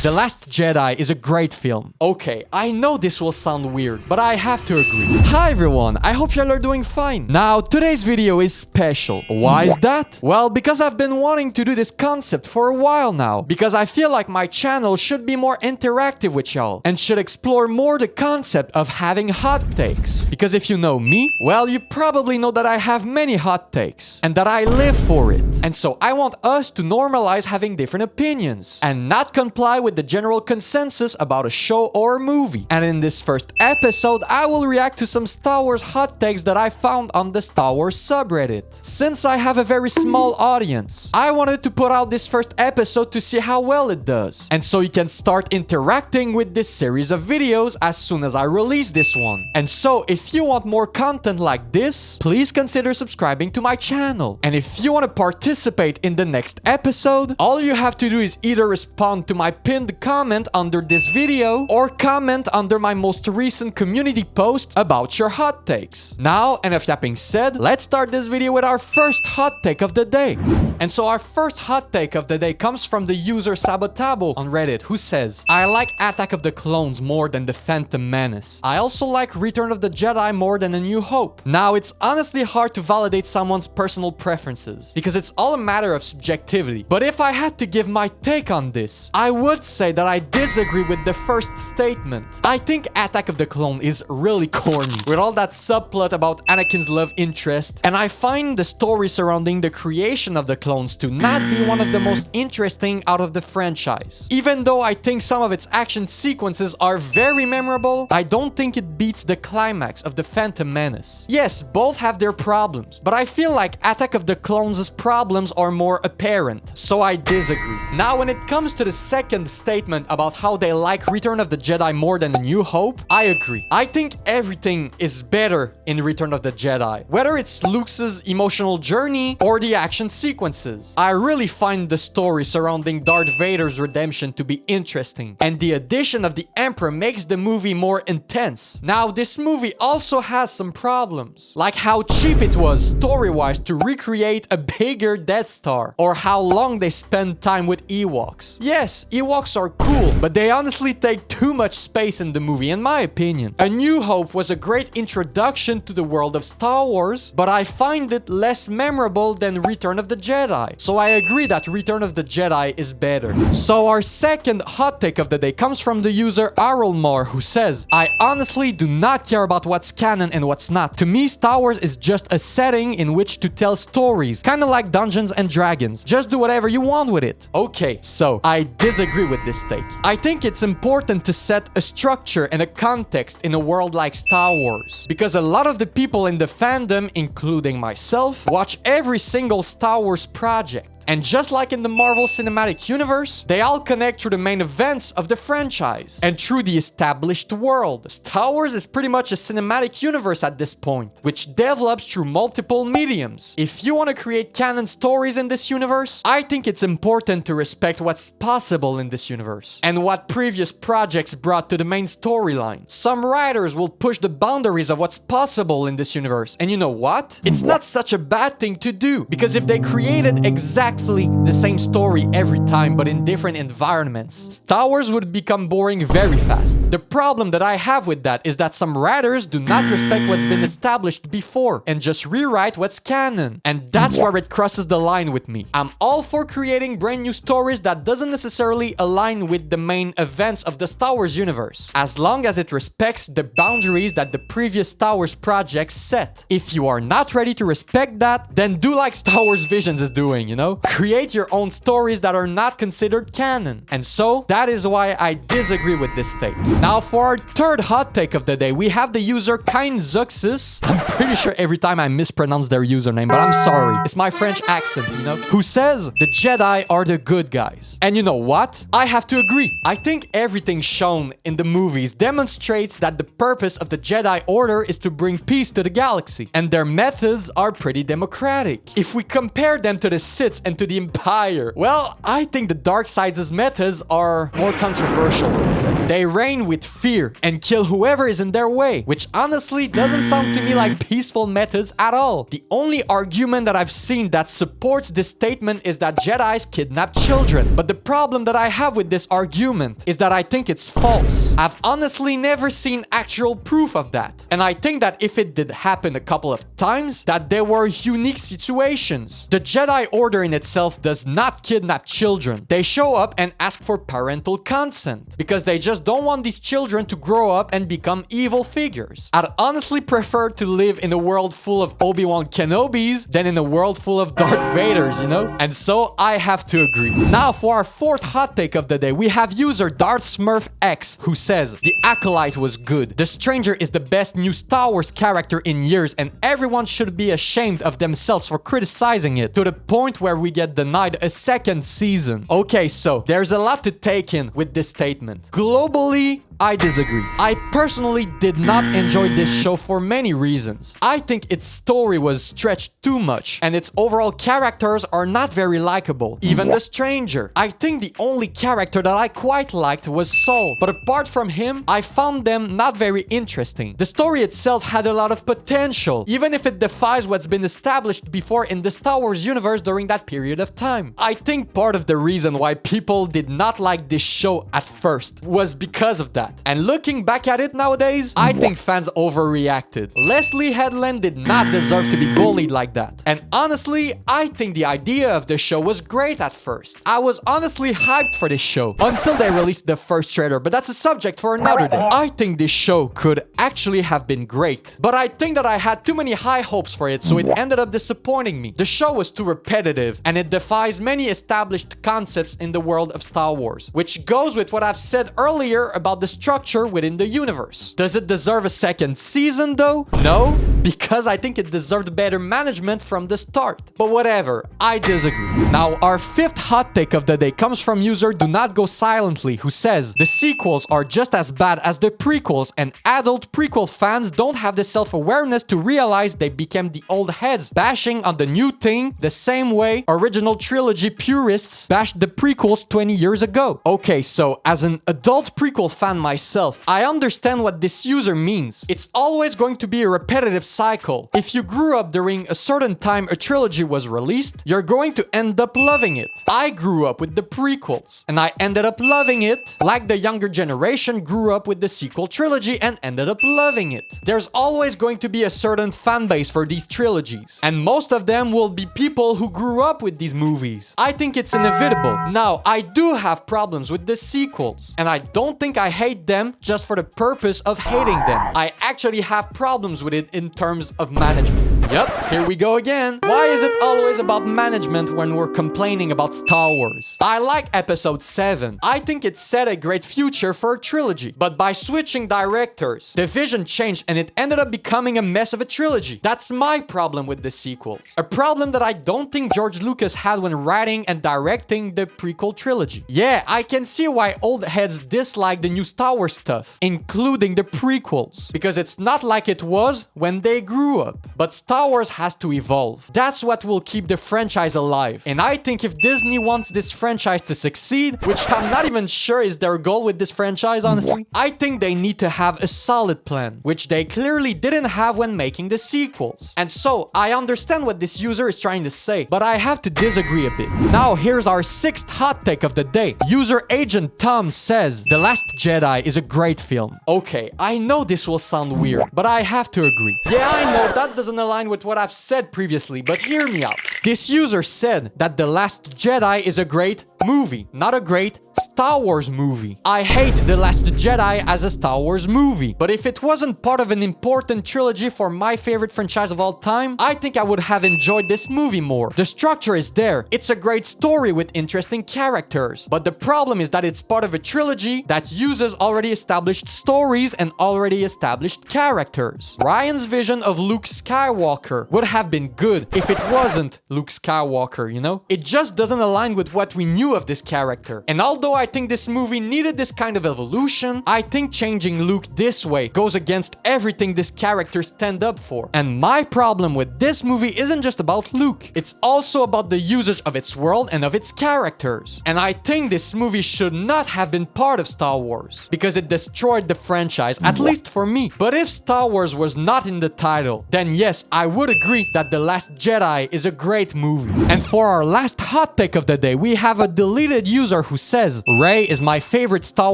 The Last Jedi is a great film. Okay, I know this will sound weird, but I have to agree. Hi everyone, I hope y'all are doing fine. Now, today's video is special. Why is that? Well, because I've been wanting to do this concept for a while now. Because I feel like my channel should be more interactive with y'all and should explore more the concept of having hot takes. Because if you know me, well, you probably know that I have many hot takes and that I live for it. And so I want us to normalize having different opinions and not comply with the general consensus about a show or a movie. And in this first episode, I will react to some Star Wars hot takes that I found on the Star Wars subreddit. Since I have a very small audience, I wanted to put out this first episode to see how well it does. And so you can start interacting with this series of videos as soon as I release this one. And so if you want more content like this, please consider subscribing to my channel. And if you want to participate in the next episode, all you have to do is either respond to my pinned comment under this video or comment under my most recent community post about your hot takes. Now, enough that being said, let's start this video with our first hot take of the day. And so our first hot take of the day comes from the user Sabotabo on Reddit, who says, I like Attack of the Clones more than The Phantom Menace. I also like Return of the Jedi more than A New Hope. Now, it's honestly hard to validate someone's personal preferences because it's all a matter of subjectivity. But if I had to give my take on this, I would say that I disagree with the first statement. I think Attack of the Clone is really corny, with all that subplot about Anakin's love interest, and I find the story surrounding the creation of the clones to not be one of the most interesting out of the franchise. Even though I think some of its action sequences are very memorable, I don't think it beats the climax of The Phantom Menace. Yes, both have their problems, but I feel like Attack of the Clones' problems are more apparent, so I disagree. Now, when it comes to the second statement about how they like Return of the Jedi more than A New Hope, I agree. I think everything is better in Return of the Jedi, whether it's Luke's emotional journey or the action sequences. I really find the story surrounding Darth Vader's redemption to be interesting, and the addition of the Emperor makes the movie more intense. Now, this movie also has some problems, like how cheap it was story-wise to recreate a bigger Death Star, or how long they spend time with Ewoks. Yes, Ewoks are cool, but they honestly take too much space in the movie, in my opinion. A New Hope was a great introduction to the world of Star Wars, but I find it less memorable than Return of the Jedi. So I agree that Return of the Jedi is better. So our second hot take of the day comes from the user Arulmar, who says, I honestly do not care about what's canon and what's not. To me, Star Wars is just a setting in which to tell stories, kind of like Dungeons and Dragons. Just do whatever you want with it. Okay, so I disagree with this take. I think it's important to set a structure and a context in a world like Star Wars, because a lot of the people in the fandom, including myself, watch every single Star Wars project. And just like in the Marvel Cinematic Universe, they all connect through the main events of the franchise and through the established world. Star Wars is pretty much a cinematic universe at this point, which develops through multiple mediums. If you want to create canon stories in this universe, I think it's important to respect what's possible in this universe and what previous projects brought to the main storyline. Some writers will push the boundaries of what's possible in this universe, and you know what? It's not such a bad thing to do, because if they created exactly the same story every time but in different environments, Star Wars would become boring very fast. The problem that I have with that is that some writers do not respect what's been established before and just rewrite what's canon, and that's where it crosses the line with me. I'm all for creating brand new stories that doesn't necessarily align with the main events of the Star Wars universe, as long as it respects the boundaries that the previous Star Wars projects set. If you are not ready to respect that, then do like Star Wars Visions is doing, you know? Create your own stories that are not considered canon. And so, that is why I disagree with this take. Now, for our third hot take of the day, we have the user KindZuxis. I'm pretty sure every time I mispronounce their username, but I'm sorry. It's my French accent, you know? Who says, the Jedi are the good guys. And you know what? I have to agree. I think everything shown in the movies demonstrates that the purpose of the Jedi Order is to bring peace to the galaxy. And their methods are pretty democratic. If we compare them to the Sith and to the Empire. Well, I think the dark side's methods are more controversial, let's say. They reign with fear and kill whoever is in their way, which honestly doesn't sound to me like peaceful methods at all. The only argument that I've seen that supports this statement is that Jedis kidnap children. But the problem that I have with this argument is that I think it's false. I've honestly never seen actual proof of that. And I think that if it did happen a couple of times, that there were unique situations. The Jedi Order in itself does not kidnap children. They show up and ask for parental consent because they just don't want these children to grow up and become evil figures. I'd honestly prefer to live in a world full of Obi-Wan Kenobis than in a world full of Darth Vaders, you know? And so I have to agree. Now for our fourth hot take of the day, we have user Darth Smurf X who says, "The Acolyte was good. The Stranger is the best new Star Wars character in years and everyone should be ashamed of themselves for criticizing it to the point where we get denied a second season." Okay, so there's a lot to take in with this statement. Globally, I disagree. I personally did not enjoy this show for many reasons. I think its story was stretched too much, and its overall characters are not very likable. Even the Stranger. I think the only character that I quite liked was Saul, but apart from him, I found them not very interesting. The story itself had a lot of potential, even if it defies what's been established before in the Star Wars universe during that period of time. I think part of the reason why people did not like this show at first was because of that. And looking back at it nowadays, I think fans overreacted. Leslie Headland did not deserve to be bullied like that. And honestly, I think the idea of the show was great at first. I was honestly hyped for this show until they released the first trailer, but that's a subject for another day. I think this show could actually have been great, but I think that I had too many high hopes for it, so it ended up disappointing me. The show was too repetitive, and it defies many established concepts in the world of Star Wars, which goes with what I've said earlier about the structure within the universe. Does it deserve a second season though? No, because I think it deserved better management from the start. But whatever, I disagree. Now, our fifth hot take of the day comes from user Do Not Go Silently, who says, "The sequels are just as bad as the prequels, and adult prequel fans don't have the self-awareness to realize they became the old heads, bashing on the new thing the same way original trilogy purists bashed the prequels 20 years ago." Okay, so as an adult prequel fan myself, I understand what this user means. It's always going to be a repetitive cycle. If you grew up during a certain time a trilogy was released, you're going to end up loving it. I grew up with the prequels, and I ended up loving it, like the younger generation grew up with the sequel trilogy and ended up loving it. There's always going to be a certain fan base for these trilogies, and most of them will be people who grew up with these movies. I think it's inevitable. Now, I do have problems with the sequels, and I don't think I hate them just for the purpose of hating them. I actually have problems with it in terms of management. Yep, here we go again. Why is it always about management when we're complaining about Star Wars? I like episode 7. I think it set a great future for a trilogy. But by switching directors, the vision changed and it ended up becoming a mess of a trilogy. That's my problem with the sequels. A problem that I don't think George Lucas had when writing and directing the prequel trilogy. Yeah, I can see why old heads dislike the new Star Wars stuff, including the prequels, because it's not like it was when they grew up. But Star Wars has to evolve. That's what will keep the franchise alive. And I think if Disney wants this franchise to succeed, which I'm not even sure is their goal with this franchise, honestly, I think they need to have a solid plan, which they clearly didn't have when making the sequels. And so, I understand what this user is trying to say, but I have to disagree a bit. Now, here's our sixth hot take of the day. User Agent Tom says, "The Last Jedi is a great film." Okay, I know this will sound weird, but I have to agree. Yeah, I know that doesn't align with what I've said previously, but hear me out. This user said that The Last Jedi is a great movie, not a great Star Wars movie. I hate The Last Jedi as a Star Wars movie, but if it wasn't part of an important trilogy for my favorite franchise of all time, I think I would have enjoyed this movie more. The structure is there. It's a great story with interesting characters, but the problem is that it's part of a trilogy that uses already established stories and already established characters. Ryan's vision of Luke Skywalker would have been good if it wasn't Luke Skywalker, you know? It just doesn't align with what we knew view of this character. And although I think this movie needed this kind of evolution, I think changing Luke this way goes against everything this character stand up for. And my problem with this movie isn't just about Luke, it's also about the usage of its world and of its characters. And I think this movie should not have been part of Star Wars, because it destroyed the franchise, at least for me. But if Star Wars was not in the title, then yes, I would agree that The Last Jedi is a great movie. And for our last hot take of the day, we have a deleted user who says, Rey is my favorite Star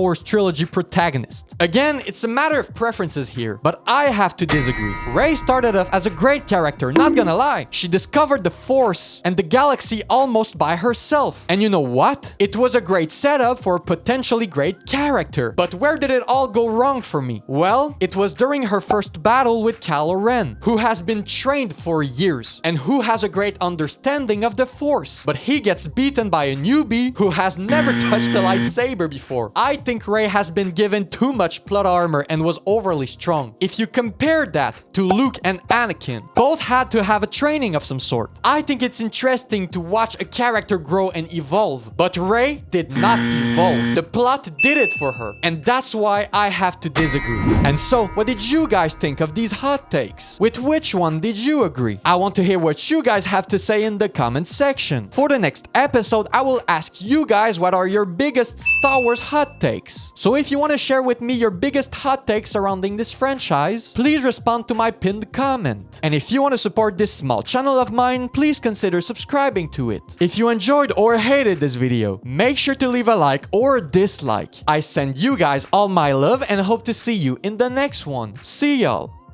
Wars trilogy protagonist. Again, it's a matter of preferences here, but I have to disagree. Rey started off as a great character, not gonna lie. She discovered the Force and the galaxy almost by herself. And you know what? It was a great setup for a potentially great character. But where did it all go wrong for me? Well, it was during her first battle with Kylo Ren, who has been trained for years and who has a great understanding of the Force. But he gets beaten by a newbie who has never touched a lightsaber before. I think Rey has been given too much plot armor and was overly strong. If you compare that to Luke and Anakin, both had to have a training of some sort. I think it's interesting to watch a character grow and evolve, but Rey did not evolve. The plot did it for her, and that's why I have to disagree. And so, what did you guys think of these hot takes? With which one did you agree? I want to hear what you guys have to say in the comment section. For the next episode, I will ask you guys what are your biggest Star Wars hot takes. So if you want to share with me your biggest hot takes surrounding this franchise, please respond to my pinned comment. And if you want to support this small channel of mine, please consider subscribing to it. If you enjoyed or hated this video, make sure to leave a like or a dislike. I send you guys all my love and hope to see you in the next one. See y'all!